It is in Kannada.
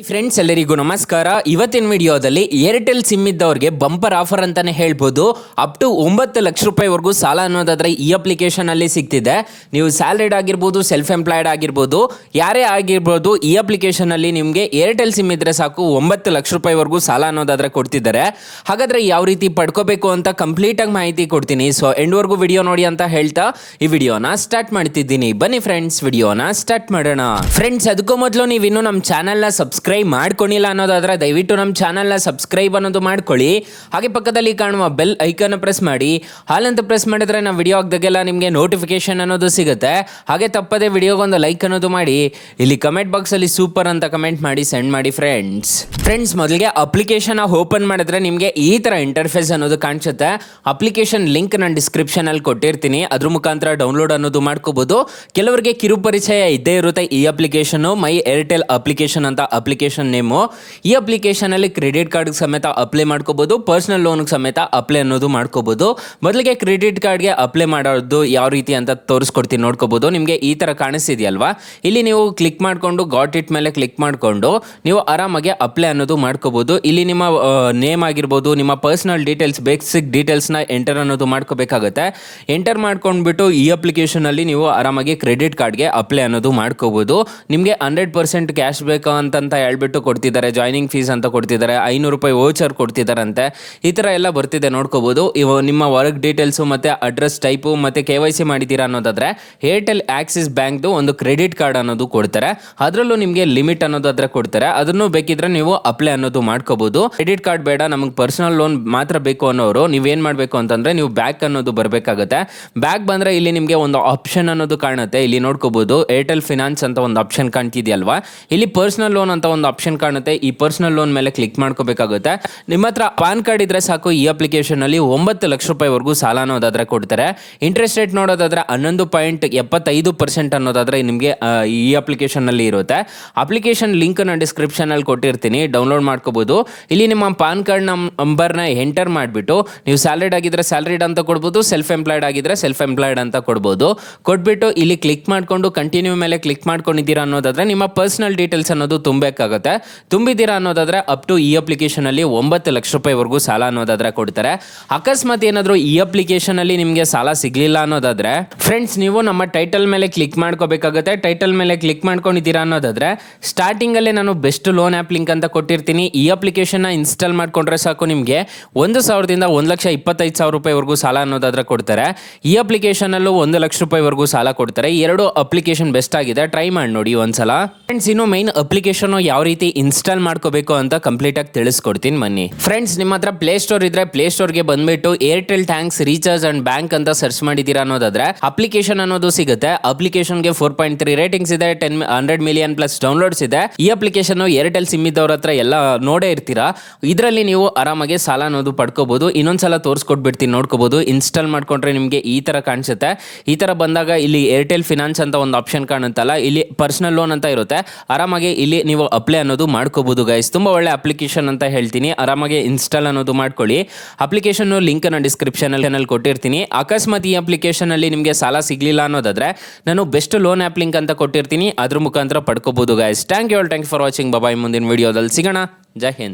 ಫ್ರೆಂಡ್ಸ್ ಎಲ್ಲರಿಗೂ ನಮಸ್ಕಾರ. ಇವತ್ತಿನ ವಿಡಿಯೋದಲ್ಲಿ ಏರ್ಟೆಲ್ ಸಿಮ್ ಇದ್ದವ್ರಿಗೆ ಬಂಪರ್ ಆಫರ್ ಅಂತಾನೆ ಹೇಳ್ಬೋದು. ಅಪ್ ಟು 9 ಲಕ್ಷ ರೂಪಾಯಿವರೆಗೂ ಸಾಲ ಅನ್ನೋದಾದ್ರೆ ಈ ಅಪ್ಲಿಕೇಶನ್ ಅಲ್ಲಿ ಸಿಗ್ತಿದೆ. ನೀವು ಸ್ಯಾಲರಿಡ್ ಆಗಿರ್ಬೋದು, ಸೆಲ್ಫ್ ಎಂಪ್ಲಾಯ್ಡ್ ಆಗಿರ್ಬೋದು, ಯಾರೇ ಆಗಿರ್ಬೋದು, ಈ ಅಪ್ಲಿಕೇಶನ್ ಅಲ್ಲಿ ನಿಮಗೆ ಏರ್ಟೆಲ್ ಸಿಮ್ ಇದ್ರೆ ಸಾಕು 9 ಲಕ್ಷ ರೂಪಾಯಿವರೆಗೂ ಸಾಲ ಅನ್ನೋದಾದ್ರೆ ಕೊಡ್ತಿದ್ದಾರೆ. ಹಾಗಾದ್ರೆ ಯಾವ ರೀತಿ ಪಡ್ಕೋಬೇಕು ಅಂತ ಕಂಪ್ಲೀಟ್ ಆಗಿ ಮಾಹಿತಿ ಕೊಡ್ತೀನಿ. ಸೊ ಎಂಡ್ವರೆಗೂ ವಿಡಿಯೋ ನೋಡಿ ಅಂತ ಹೇಳ್ತಾ ಈ ವಿಡಿಯೋನ ಸ್ಟಾರ್ಟ್ ಮಾಡ್ತಿದ್ದೀನಿ. ಬನ್ನಿ ಫ್ರೆಂಡ್ಸ್, ವಿಡಿಯೋನ ಸ್ಟಾರ್ಟ್ ಮಾಡೋಣ. ಫ್ರೆಂಡ್ಸ್, ಅದಕ್ಕೂ ಮೊದಲು ನೀವು ಇನ್ನೂ ನಮ್ಮ ಚಾನಲ್ನ ಸಬ್ಸ್ಕ್ರೈಬ್ ಮಾಡ್ಕೊಂಡಿಲ್ಲ ಅನ್ನೋದಾದ್ರೆ ದಯವಿಟ್ಟು ನಮ್ಮ ಚಾನಲ್ನ ಸಬ್ಸ್ಕ್ರೈಬ್ ಅನ್ನೋದು ಮಾಡ್ಕೊಳ್ಳಿ. ಹಾಗೆ ಪಕ್ಕದಲ್ಲಿ ಕಾಣುವ ಬೆಲ್ ಐಕನ್ ಪ್ರೆಸ್ ಮಾಡಿ. ಹಾಲಂತ ಪ್ರೆಸ್ ಮಾಡಿದ್ರೆ ನಾವು ವಿಡಿಯೋ ಹಾಕಿದಾಗೆಲ್ಲ ನಿಮಗೆ ನೋಟಿಫಿಕೇಶನ್ ಅನ್ನೋದು ಸಿಗುತ್ತೆ. ಹಾಗೆ ತಪ್ಪದೆ ವಿಡಿಯೋಗೊಂದು ಲೈಕ್ ಅನ್ನೋದು ಮಾಡಿ. ಇಲ್ಲಿ ಕಮೆಂಟ್ ಬಾಕ್ಸಲ್ಲಿ ಸೂಪರ್ ಅಂತ ಕಮೆಂಟ್ ಮಾಡಿ ಸೆಂಡ್ ಮಾಡಿ ಫ್ರೆಂಡ್ಸ್. ಮೊದಲಿಗೆ ಅಪ್ಲಿಕೇಶನ್ ಓಪನ್ ಮಾಡಿದ್ರೆ ನಿಮಗೆ ಈ ಥರ ಇಂಟರ್ಫೇಸ್ ಅನ್ನೋದು ಕಾಣಿಸುತ್ತೆ. ಅಪ್ಲಿಕೇಶನ್ ಲಿಂಕ್ ನಾನು ಡಿಸ್ಕ್ರಿಪ್ಷನ್ ಅಲ್ಲಿ ಕೊಟ್ಟಿರ್ತೀನಿ. ಅದ್ರ ಮುಖಾಂತರ ಡೌನ್ಲೋಡ್ ಅನ್ನೋದು ಮಾಡ್ಕೋಬಹುದು. ಕೆಲವರಿಗೆ ಕಿರು ಪರಿಚಯ ಇದ್ದೇ ಇರುತ್ತೆ. ಈ ಅಪ್ಲಿಕೇಶನ್ ಮೈ ಏರ್ಟೆಲ್ ಅಪ್ಲಿಕೇಶನ್ ಅಂತ ಅಪ್ಲಿಕೇಶನ್ ನೇಮು. ಈ ಅಪ್ಲಿಕೇಶನ್ ಅಲ್ಲಿ ಕ್ರೆಡಿಟ್ ಕಾರ್ಡ್ ಸಮೇತ ಅಪ್ಲೈ ಮಾಡ್ಕೋಬಹುದು, ಪರ್ಸನಲ್ ಲೋನ್ ಸಮೇತ ಅಪ್ಲೈ ಅನ್ನೋದು ಮಾಡ್ಕೋಬಹುದು. ಮೊದಲಿಗೆ ಕ್ರೆಡಿಟ್ ಕಾರ್ಡ್ಗೆ ಅಪ್ಲೈ ಮಾಡೋದು ಯಾವ ರೀತಿ ಅಂತ ತೋರಿಸ್ಕೊಡ್ತೀನಿ, ನೋಡ್ಕೋಬಹುದು. ನಿಮಗೆ ಈ ತರ ಕಾಣಿಸ್ತಿದೆಯಲ್ವಾ, ಇಲ್ಲಿ ನೀವು ಕ್ಲಿಕ್ ಮಾಡ್ಕೊಂಡು ಗಾಟ್ ಇಟ್ ಮೇಲೆ ಕ್ಲಿಕ್ ಮಾಡ್ಕೊಂಡು ನೀವು ಆರಾಮಾಗಿ ಅಪ್ಲೈ ಅನ್ನೋದು ಮಾಡ್ಕೋಬಹುದು. ಇಲ್ಲಿ ನಿಮ್ಮ ನೇಮ್ ಆಗಿರ್ಬೋದು, ನಿಮ್ಮ ಪರ್ಸನಲ್ ಡೀಟೇಲ್ಸ್, ಬೇಸಿಕ್ ಡೀಟೇಲ್ಸ್ನ ಎಂಟರ್ ಅನ್ನೋದು ಮಾಡ್ಕೋಬೇಕಾಗುತ್ತೆ. ಎಂಟರ್ ಮಾಡ್ಕೊಂಡ್ಬಿಟ್ಟು ಈ ಅಪ್ಲಿಕೇಶನ್ ಅಲ್ಲಿ ನೀವು ಆರಾಮಾಗಿ ಕ್ರೆಡಿಟ್ ಕಾರ್ಡ್ಗೆ ಅಪ್ಲೈ ಅನ್ನೋದು ಮಾಡ್ಕೋಬಹುದು. ನಿಮಗೆ 100% ಕ್ಯಾಶ್ ಬೇಕು ಅಂತ ಹೇಳ್ಬಿಟ್ಟು ಕೊಡ್ತಿದ್ದಾರೆ. ಜಾಯ್ನಿಂಗ್ ಫೀಸ್ ಅಂತ ಕೊಡ್ತಿದ್ದಾರೆ, 500 ರೂಪಾಯಿ ವೋಚರ್ ಕೊಡ್ತಿದ್ದಾರಂತೆ. ಈ ಥರ ಎಲ್ಲ ಬರ್ತಿದೆ, ನೋಡ್ಕೋಬಹುದು. ನಿಮ್ಮ ವರ್ಕ್ ಡೀಟೇಲ್ಸು ಮತ್ತು ಅಡ್ರೆಸ್ ಟೈಪು ಮತ್ತು KYC ಮಾಡಿದ್ದೀರಾ ಅನ್ನೋದಾದ್ರೆ ಏರ್ಟೆಲ್ ಆಕ್ಸಿಸ್ ಬ್ಯಾಂಕ್ದು ಒಂದು ಕ್ರೆಡಿಟ್ ಕಾರ್ಡ್ ಅನ್ನೋದು ಕೊಡ್ತಾರೆ. ಅದರಲ್ಲೂ ನಿಮಗೆ ಲಿಮಿಟ್ ಅನ್ನೋದಾದ್ರೆ ಕೊಡ್ತಾರೆ. ಅದನ್ನು ಬೇಕಿದ್ರೆ ನೀವು ಅಪ್ಲೈ ಅನ್ನೋದು ಮಾಡ್ಕೋಬಹುದು. ಕ್ರೆಡಿಟ್ ಕಾರ್ಡ್ ಬೇಡ, ನಮಗೆ ಪರ್ಸನಲ್ ಲೋನ್ ಮಾತ್ರ ಬೇಕು ಅನ್ನೋರು ನೀವೇನು ಮಾಡಬೇಕು ಅಂತಂದ್ರೆ ನೀವು ಬ್ಯಾಕ್ ಅನ್ನೋದು ಬರಬೇಕಾಗುತ್ತೆ. ಬ್ಯಾಕ್ ಬಂದರೆ ಇಲ್ಲಿ ನಿಮಗೆ ಒಂದು ಆಪ್ಷನ್ ಅನ್ನೋದು ಕಾಣುತ್ತೆ. ಇಲ್ಲಿ ನೋಡ್ಕೋಬಹುದು, ಏರ್ಟೆಲ್ ಫಿನಾನ್ಸ್ ಅಂತ ಒಂದು ಆಪ್ಷನ್ ಕಾಣ್ತಿದೆಯಲ್ವಾ, ಇಲ್ಲಿ ಪರ್ಸನಲ್ ಲೋನ್ ಅಂತ ಒಂದು ಆಪ್ಷನ್ ಕಾಣುತ್ತೆ. ಈ ಪರ್ಸನಲ್ ಲೋನ್ ಮೇಲೆ ಕ್ಲಿಕ್ ಮಾಡ್ಕೋಬೇಕಾಗುತ್ತೆ. ನಿಮ್ಮ ಹತ್ರ ಪಾನ್ ಕಾರ್ಡ್ ಇದ್ರೆ ಸಾಕು, ಈ ಅಪ್ಲಿಕೇಶನ್ ಅಲ್ಲಿ 9 ಲಕ್ಷ ರೂಪಾಯಿವರೆಗೂ ಸಾಲ ಅನ್ನೋದಾದ್ರೆ ಕೊಡ್ತಾರೆ. ಇಂಟ್ರೆಸ್ಟ್ ರೇಟ್ ನೋಡೋದಾದ್ರೆ 11.75% ಅನ್ನೋದಾದ್ರೆ ನಿಮಗೆ ಈ ಅಪ್ಲಿಕೇಶನ್ ಅಲ್ಲಿ ಇರುತ್ತೆ. ಅಪ್ಲಿಕೇಶನ್ ಲಿಂಕ್ ನಾನು ಡಿಸ್ಕ್ರಿಪ್ಷನ್ ಅಲ್ಲಿ ಕೊಟ್ಟಿರ್ತೀನಿ, ಡೌನ್ಲೋಡ್ ಮಾಡ್ಕೋಬಹುದು. ಇಲ್ಲಿ ನಿಮ್ಮ ಪಾನ್ ಕಾರ್ಡ್ ನಂಬರ್ನ ಎಂಟರ್ ಮಾಡಿಬಿಟ್ಟು ನೀವು ಸ್ಯಾಲರಿಡ್ ಆಗಿದ್ರೆ ಸ್ಯಾಲರಿಡ್ ಅಂತ ಕೊಡ್ಬೋದು, ಸೆಲ್ಫ್ ಎಂಪ್ಲಾಯ್ಡ್ ಆಗಿದ್ರೆ ಸೆಲ್ಫ್ ಎಂಪ್ಲಾಯ್ಡ್ ಅಂತ ಕೊಡ್ಬೋದು. ಕೊಟ್ಬಿಟ್ಟು ಇಲ್ಲಿ ಕ್ಲಿಕ್ ಮಾಡ್ಕೊಂಡು ಕಂಟಿನ್ಯೂ ಮೇಲೆ ಕ್ಲಿಕ್ ಮಾಡ್ಕೊಂಡಿದ್ದೀರಾ ಅನ್ನೋದಾದ್ರೆ ನಿಮ್ಮ ಪರ್ಸನಲ್ ಡೀಟೇಲ್ಸ್ ಅನ್ನೋದು ತುಂಬಬೇಕಾಗುತ್ತೆ. ತುಂಬಿದ್ದೀರಾ ಅನ್ನೋದಾದ್ರೆ ಅಪ್ ಟು ಈ ಅಪ್ಲಿಕೇಶನ್ ಅಲ್ಲಿ 9 ಲಕ್ಷ ರೂಪಾಯಿವರೆಗೂ ಸಾಲ ಅನ್ನೋದಾದ್ರೆ ಕೊಡ್ತಾರೆ. ಅಕಸ್ಮಾತ್ ಏನಾದರೂ ಈ ಅಪ್ಲಿಕೇಶನ್ ಅಲ್ಲಿ ನಿಮಗೆ ಸಾಲ ಸಿಗ್ಲಿಲ್ಲ ಅನ್ನೋದಾದ್ರೆ ಫ್ರೆಂಡ್ಸ್, ನೀವು ನಮ್ಮ ಟೈಟಲ್ ಮೇಲೆ ಕ್ಲಿಕ್ ಮಾಡ್ಕೋಬೇಕಾಗುತ್ತೆ. ಟೈಟಲ್ ಮೇಲೆ ಕ್ಲಿಕ್ ಮಾಡ್ಕೊಂಡಿದ್ದೀರಾ ಅನ್ನೋದಾದ್ರೆ ಸ್ಟಾರ್ಟಿಂಗ್ ಅಲ್ಲೇ ನಾನು ಬೆಸ್ಟ್ ಲೋನ್ ಆ್ಯಪ್ ಲಿಂಕ್ ಅಂತ ಕೊಟ್ಟಿರ್ತೀನಿ. ಈ ಅಪ್ಲಿಕೇಶನ್ ಇನ್ಸ್ಟಾಲ್ ಮಾಡ್ಕೊಂಡ್ರೆ ಸಾಕು, ನಿಮಗೆ 1,000ದಿಂದ 1,25,000 ರೂಪಾಯಿವರೆಗೂ ಸಾಲ ಅನ್ನೋದಾದ್ರೆ ಕೊಡ್ತಾರೆ. ಈ ಅಪ್ಲಿಕೇಶನ್ ಅಲ್ಲೂ 1 ಲಕ್ಷ ರೂಪಾಯಿವರೆಗೂ ಸಾಲ ಕೊಡ್ತಾರೆ. ಎರಡು ಅಪ್ಲಿಕೇಶನ್ ಬೆಸ್ಟ್ ಆಗಿದೆ, ಟ್ರೈ ಮಾಡಿ ನೋಡಿ ಒಂದ್ಸಲ. ಫ್ರೆಂಡ್ಸ್, ಇನ್ನು ಮೈನ್ ಅಪ್ಲಿಕೇಶನ್ ಯಾವ ರೀತಿ ಇನ್ಸ್ಟಾಲ್ ಮಾಡ್ಕೋಬೇಕು ಅಂತ ಕಂಪ್ಲೀಟ್ ಆಗಿ ತಿಳಿಸ್ಕೊಡ್ತೀನಿ ಬನ್ನಿ. ಫ್ರೆಂಡ್ಸ್, ನಿಮ್ಮ ಹತ್ರ ಪ್ಲೇ ಸ್ಟೋರ್ ಇದ್ರೆ ಪ್ಲೇ ಸ್ಟೋರ್ಗೆ ಬಂದ್ಬಿಟ್ಟು Airtel thanks recharge and bank ಅಂತ ಸರ್ಚ್ ಮಾಡಿದ್ದೀರಾ ಅನ್ನೋದಾದ್ರೆ ಅಪ್ಲಿಕೇಶನ್ ಅನ್ನೋದು ಸಿಗುತ್ತೆ. ಅಪ್ಲಿಕೇಶನ್ಗೆ 4.3 ರೇಟಿಂಗ್ಸ್ ಇದೆ, 100 ಮಿಲಿಯನ್ ಪ್ಲಸ್ ಡೌನ್ಲೋಡ್ಸ್ ಇದೆ. ಈ ಅಪ್ಲಿಕೇಶನ್ ಏರ್ಟೆಲ್ ಸಿಮ್ ಇದ್ದವ್ರ ಹತ್ರ ಎಲ್ಲ ನೋಡೇ ಇರ್ತೀರಾ. ಇದರಲ್ಲಿ ನೀವು ಆರಾಮಾಗಿ ಸಾಲ ಅನ್ನೋದು ಪಡ್ಕೋಬಹುದು. ಇನ್ನೊಂದ್ಸಲ ತೋರಿಸ್ಕೊಟ್ಬಿಡ್ತೀನಿ, ನೋಡ್ಕೋಬಹುದು. ಇನ್ಸ್ಟಾಲ್ ಮಾಡ್ಕೊಂಡ್ರೆ ನಿಮಗೆ ಈ ತರ ಕಾಣಿಸುತ್ತೆ. ಈ ತರ ಬಂದಾಗ ಇಲ್ಲಿ ಏರ್ಟೆಲ್ ಫಿನಾನ್ಸ್ ಅಂತ ಒಂದು ಆಪ್ಷನ್ ಕಾಣುತ್ತಲ್ಲ, ಇಲ್ಲಿ ಪರ್ಸನಲ್ ಲೋನ್ ಅಂತ ಇರುತ್ತೆ. ಆರಾಮಾಗಿ ಇಲ್ಲಿ ನೀವು ಅಪ್ಲೈ ಅನ್ನೋದು ಮಾಡ್ಕೋಬಹುದು ಗೈಸ್. ತುಂಬಾ ಒಳ್ಳೆ ಅಪ್ಲಿಕೇಶನ್ ಅಂತ ಹೇಳ್ತೀನಿ. ಆರಾಮಾಗಿ ಇನ್ಸ್ಟಾಲ್ ಅನ್ನೋದು ಮಾಡ್ಕೊಳ್ಳಿ. ಅಪ್ಲಿಕೇಶನ್ ಲಿಂಕ್ ನಾನು ಡಿಸ್ಕ್ರಿಪ್ಷನ್ ಅಲ್ಲಿ ಕೊಟ್ಟಿರ್ತೀನಿ. ಅಕಸ್ಮಾತ್ ಈ ಅಪ್ಲಿಕೇಶನ್ ಅಲ್ಲಿ ನಿಮಗೆ ಸಾಲ ಸಿಗ್ಲಿಲ್ಲ ಅನ್ನೋದಾದ್ರೆ ನಾನು ಬೆಸ್ಟ್ ಲೋನ್ ಆ್ಯಪ್ ಲಿಂಕ್ ಅಂತ ಕೊಟ್ಟಿರ್ತೀನಿ, ಅದ್ರ ಮುಖಾಂತರ ಪಡ್ಕೋಬಹುದು guys. Thank you for watching. Bye, ಮುಂದಿನ ವಿಡಿಯೋದಲ್ಲಿ ಸಿಗೋಣ. ಜೈ ಹಿಂದ್.